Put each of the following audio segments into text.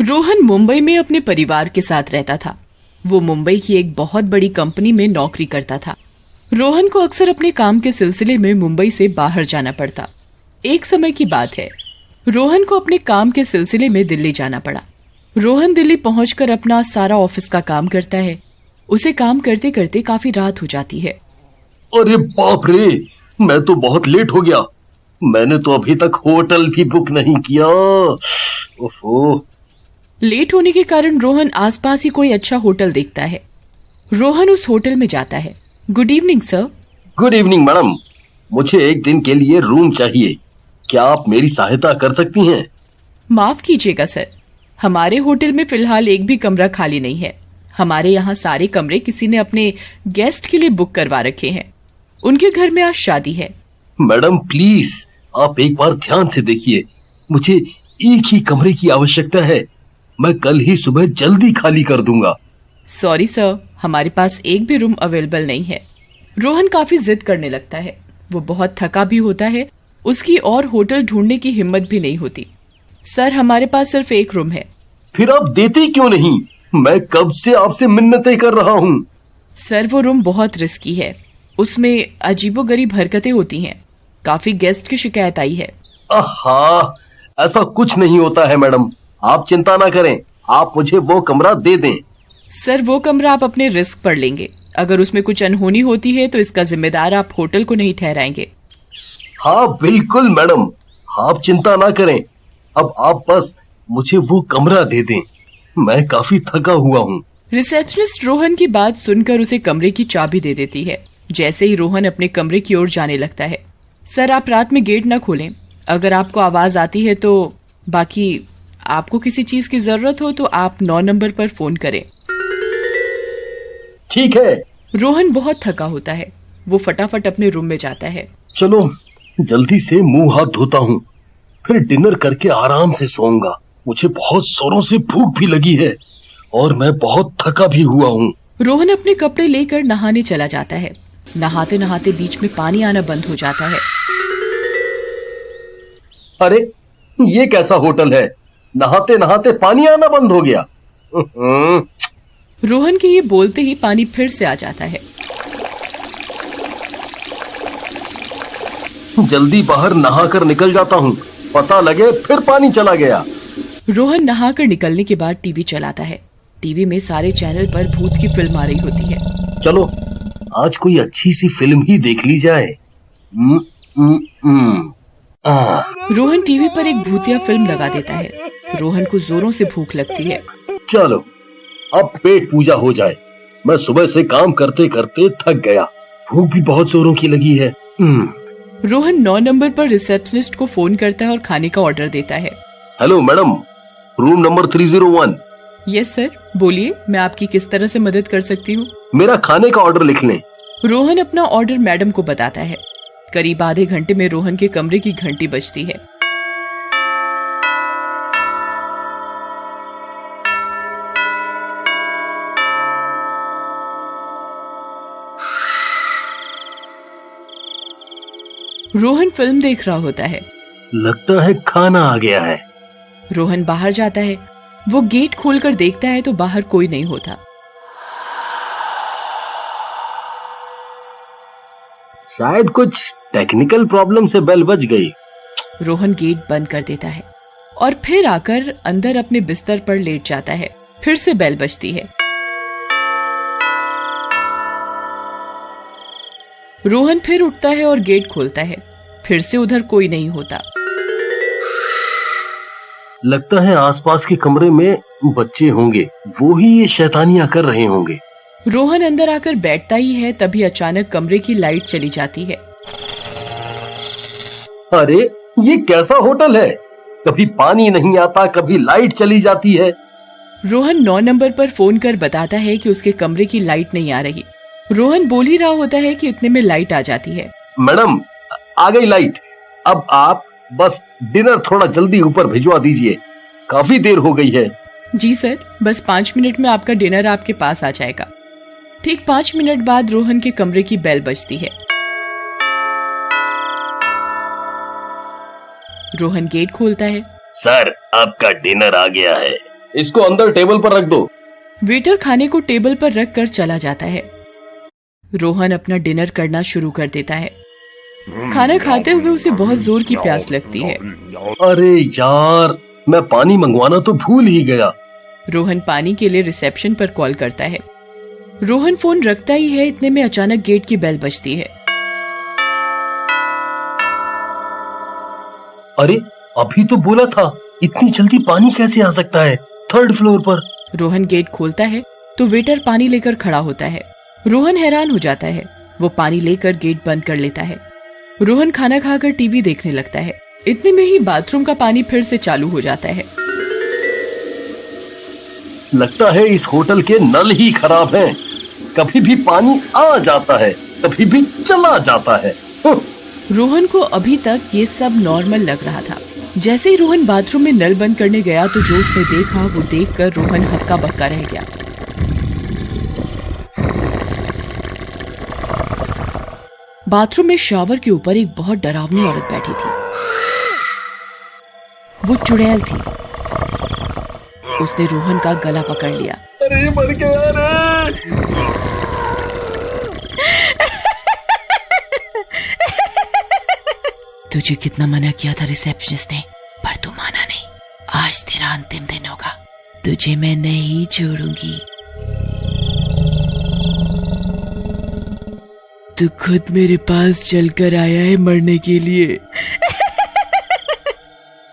रोहन मुंबई में अपने परिवार के साथ रहता था। वो मुंबई की एक बहुत बड़ी कंपनी में नौकरी करता था। रोहन को अक्सर अपने काम के सिलसिले में मुंबई से बाहर जाना पड़ता। एक समय की बात है, रोहन को अपने काम के सिलसिले में दिल्ली जाना पड़ा। रोहन दिल्ली पहुंचकर अपना सारा ऑफिस का काम करता है। उसे काम करते करते काफी रात हो जाती है। अरे बाप रे, मैं तो बहुत लेट हो गया। मैंने तो अभी तक होटल भी बुक नहीं किया। ओफो। लेट होने के कारण रोहन आसपास ही कोई अच्छा होटल देखता है। रोहन उस होटल में जाता है। Good evening sir. Good evening madam, मुझे एक दिन के लिए रूम चाहिए। क्या आप मेरी सहायता कर सकती हैं? माफ कीजिएगा सर, हमारे होटल में फिलहाल एक भी कमरा खाली नहीं है। हमारे यहाँ सारे कमरे किसी ने अपने गेस्ट के लिए बुक करवा रखे हैं। उनके घर में आज शादी है। मैडम प्लीज, आप एक बार ध्यान से देखिए। मुझे एक ही कमरे की आवश्यकता है। मैं कल ही सुबह जल्दी खाली कर दूंगा। सॉरी सर, हमारे पास एक भी रूम अवेलेबल नहीं है। रोहन काफी जिद करने लगता है। वो बहुत थका भी होता है। उसकी और होटल ढूंढने की हिम्मत भी नहीं होती। सर, हमारे पास सिर्फ एक रूम है। फिर आप देते क्यों नहीं? मैं कब से आपसे मिन्नतें कर रहा हूँ। सर, वो रूम बहुत रिस्की है। उसमें अजीबोगरीब हरकतें होती हैं। काफी गेस्ट की शिकायत आई है। आहा, ऐसा कुछ नहीं होता है मैडम, आप चिंता ना करें। आप मुझे वो कमरा दे दें। सर, वो कमरा आप अपने रिस्क पर लेंगे। अगर उसमें कुछ अनहोनी होती है तो इसका जिम्मेदार आप होटल को नहीं ठहराएंगे। हाँ बिल्कुल मैडम, आप चिंता ना करें। अब आप बस मुझे वो कमरा दे दें। मैं काफी थका हुआ हूँ। रिसेप्शनिस्ट रोहन की बात सुनकर उसे कमरे की चाबी दे देती है। जैसे ही रोहन अपने कमरे की ओर जाने लगता है, सर आप रात में गेट न खोलें। अगर आपको आवाज आती है तो, बाकी आपको किसी चीज की जरूरत हो तो आप 9 नंबर पर फोन करें। ठीक है। रोहन बहुत थका होता है। वो फटाफट अपने रूम में जाता है। चलो जल्दी से मुंह हाथ धोता हूँ, फिर डिनर करके आराम से सोऊंगा। मुझे बहुत जोरों से भूख भी लगी है और मैं बहुत थका भी हुआ हूँ। रोहन अपने कपड़े लेकर नहाने चला जाता है। नहाते नहाते बीच में पानी आना बंद हो जाता है। अरे ये कैसा होटल है, नहाते नहाते पानी आना बंद हो गया। रोहन के ये बोलते ही पानी फिर से आ जाता है। जल्दी बाहर नहाकर निकल जाता हूँ, पता लगे फिर पानी चला गया। रोहन नहाकर निकलने के बाद टीवी चलाता है। टीवी में सारे चैनल पर भूत की फिल्म आ रही होती है। चलो आज कोई अच्छी सी फिल्म ही देख ली जाए। रोहन टीवी पर एक भूतिया फिल्म लगा देता है। रोहन को जोरों से भूख लगती है। चलो अब पेट पूजा हो जाए। मैं सुबह से काम करते करते थक गया, भूख भी बहुत जोरों की लगी है। रोहन 9 नंबर पर रिसेप्शनिस्ट को फोन करता है और खाने का ऑर्डर देता है। Hello madam, room number 301। Yes sir, बोलिए, मैं आपकी किस तरह से मदद कर सकती हूँ? मेरा खाने का ऑर्डर लिख लें। रोहन अपना ऑर्डर मैडम को बताता है। करीब आधे घंटे में रोहन के कमरे की घंटी बजती है। रोहन फिल्म देख रहा होता है। लगता है खाना आ गया है। रोहन बाहर जाता है। वो गेट खोलकर देखता है तो बाहर कोई नहीं होता। शायद कुछ टेक्निकल प्रॉब्लम से बेल बज गई। रोहन गेट बंद कर देता है और फिर आकर अंदर अपने बिस्तर पर लेट जाता है। फिर से बेल बजती है। रोहन फिर उठता है और गेट खोलता है। फिर से उधर कोई नहीं होता। लगता है आसपास के कमरे में बच्चे होंगे, वो ही ये शैतानियां कर रहे होंगे। रोहन अंदर आकर बैठता ही है, तभी अचानक कमरे की लाइट चली जाती है। अरे ये कैसा होटल है, कभी पानी नहीं आता, कभी लाइट चली जाती है। रोहन 9 नंबर पर फोन कर बताता है कि उसके कमरे की लाइट नहीं आ रही। रोहन बोल ही रहा होता है कि इतने में लाइट आ जाती है। मैडम आ गई लाइट। अब आप बस डिनर थोड़ा जल्दी ऊपर भिजवा दीजिए, काफी देर हो गई है। जी सर, बस 5 मिनट में आपका डिनर आपके पास आ जाएगा। ठीक 5 मिनट बाद रोहन के कमरे की बेल बजती है। रोहन गेट खोलता है। सर आपका डिनर आ गया है। इसको अंदर टेबल पर रख दो। वेटर खाने को टेबल पर रख कर चला जाता है। रोहन अपना डिनर करना शुरू कर देता है। खाना खाते हुए उसे बहुत जोर की प्यास लगती है। अरे यार, मैं पानी मंगवाना तो भूल ही गया। रोहन पानी के लिए रिसेप्शन पर कॉल करता है। रोहन फोन रखता ही है, इतने में अचानक गेट की बेल बजती है। अरे अभी तो बोला था, इतनी जल्दी पानी कैसे आ सकता है 3rd फ्लोर पर। रोहन गेट खोलता है तो वेटर पानी लेकर खड़ा होता है। रोहन हैरान हो जाता है। वो पानी लेकर गेट बंद कर लेता है। रोहन खाना खाकर टीवी देखने लगता है। इतने में ही बाथरूम का पानी फिर से चालू हो जाता है। लगता है इस होटल के नल ही खराब हैं। कभी भी पानी आ जाता है, कभी भी चला जाता है। रोहन को अभी तक ये सब नॉर्मल लग रहा था। जैसे ही रोहन बाथरूम में नल बंद करने गया तो जो उसने देखा वो देखकर रोहन हक्का बक्का रह गया। बाथरूम में शावर के ऊपर एक बहुत डरावनी औरत बैठी थी। वो चुड़ैल थी। उसने रोहन का गला पकड़ लिया। अरे मर गया रे। तुझे कितना मना किया था रिसेप्शनिस्ट ने, पर तू माना नहीं। आज तेरा अंतिम दिन होगा। तुझे मैं नहीं छोड़ूंगी। तू खुद मेरे पास चलकर आया है मरने के लिए।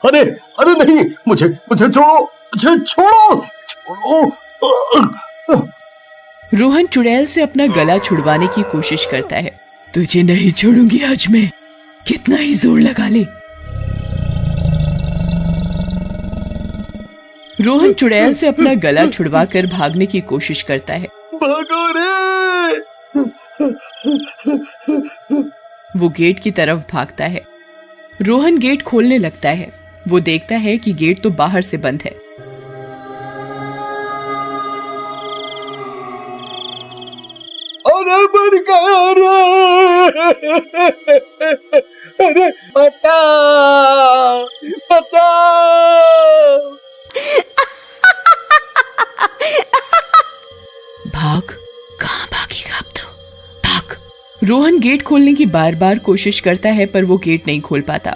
अरे अरे नहीं, मुझे छोड़ो, मुझे छोड़ो, छोड़ो। रोहन चुड़ैल से अपना गला छुड़वाने की कोशिश करता है। तुझे नहीं छोड़ूंगी आज मैं, कितना ही जोर लगा ले। रोहन चुड़ैल से अपना गला छुड़वाकर भागने की कोशिश करता है। भागो रे। वो गेट की तरफ भागता है। रोहन गेट खोलने लगता है। वो देखता है कि गेट तो बाहर से बंद है। अरे मर गया रे। अरे बचाओ, बचाओ। भाग, कहाँ भागेगा अब तो, भाग। रोहन गेट खोलने की बार बार कोशिश करता है पर वो गेट नहीं खोल पाता।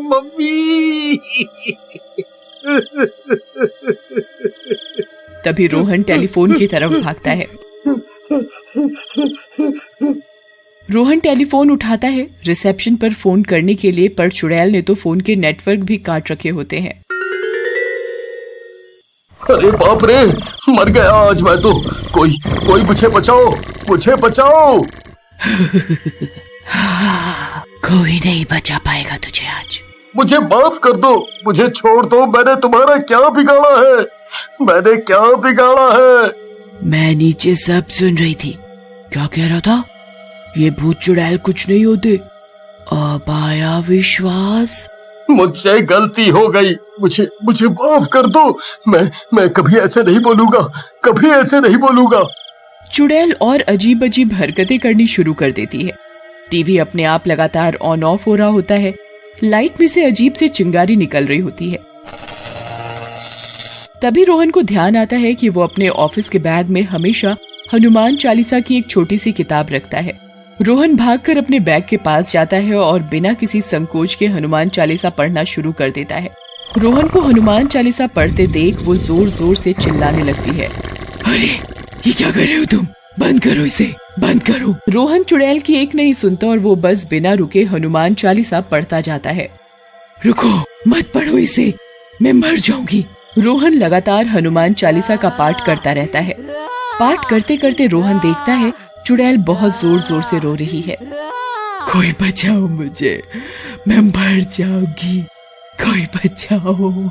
मम्मी। तभी रोहन टेलीफोन की तरफ भागता है। रोहन टेलीफोन उठाता है रिसेप्शन पर फोन करने के लिए, पर चुड़ैल ने तो फोन के नेटवर्क भी काट रखे होते हैं। अरे बाप रे, मर गया आज मैं तो। कोई मुझे बचाओ, मुझे बचाओ। कोई नहीं बचा पाएगा तुझे आज। मुझे माफ कर दो, मुझे छोड़ दो। मैंने तुम्हारा क्या बिगाड़ा है, मैंने क्या बिगाड़ा है। मैं नीचे सब सुन रही थी। क्या कह रहा था? ये भूत चुड़ैल कुछ नहीं होते। अब आया विश्वास। मुझसे गलती हो गई, मुझे माफ कर दो। मैं कभी ऐसे नहीं बोलूंगा, कभी ऐसे नहीं बोलूंगा। चुड़ैल और अजीब अजीब हरकतें करनी शुरू कर देती है। टीवी अपने आप लगातार ऑन ऑफ हो रहा होता है। लाइट में से अजीब से चिंगारी निकल रही होती है। तभी रोहन को ध्यान आता है कि वो अपने ऑफिस के बैग में हमेशा हनुमान चालीसा की एक छोटी सी किताब रखता है। रोहन भागकर अपने बैग के पास जाता है और बिना किसी संकोच के हनुमान चालीसा पढ़ना शुरू कर देता है। रोहन को हनुमान चालीसा पढ़ते देख वो जोर जोर से चिल्लाने लगती है। अरे ये क्या कर रहे हो तुम? बंद करो इसे, बंद करो। रोहन चुड़ैल की एक नहीं सुनता और वो बस बिना रुके हनुमान चालीसा पढ़ता जाता है। रुको, मत पढ़ो इसे, मैं मर जाऊंगी। रोहन लगातार हनुमान चालीसा का पाठ करता रहता है। पाठ करते करते रोहन देखता है चुड़ैल बहुत जोर जोर से रो रही है। कोई बचाओ मुझे, मैं मर जाऊंगी, कोई बचाओ।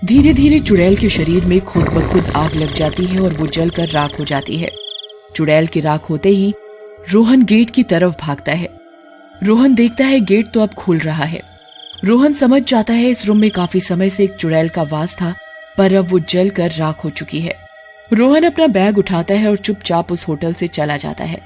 धीरे धीरे चुड़ैल के शरीर में खुद ब खुद आग लग जाती है और वो जलकर राख हो जाती है। चुड़ैल की राख होते ही रोहन गेट की तरफ भागता है। रोहन देखता है गेट तो अब खुल रहा है। रोहन समझ जाता है इस रूम में काफी समय से एक चुड़ैल का वास था, पर अब वो जलकर राख हो चुकी है। रोहन अपना बैग उठाता है और चुपचाप उस होटल से चला जाता है।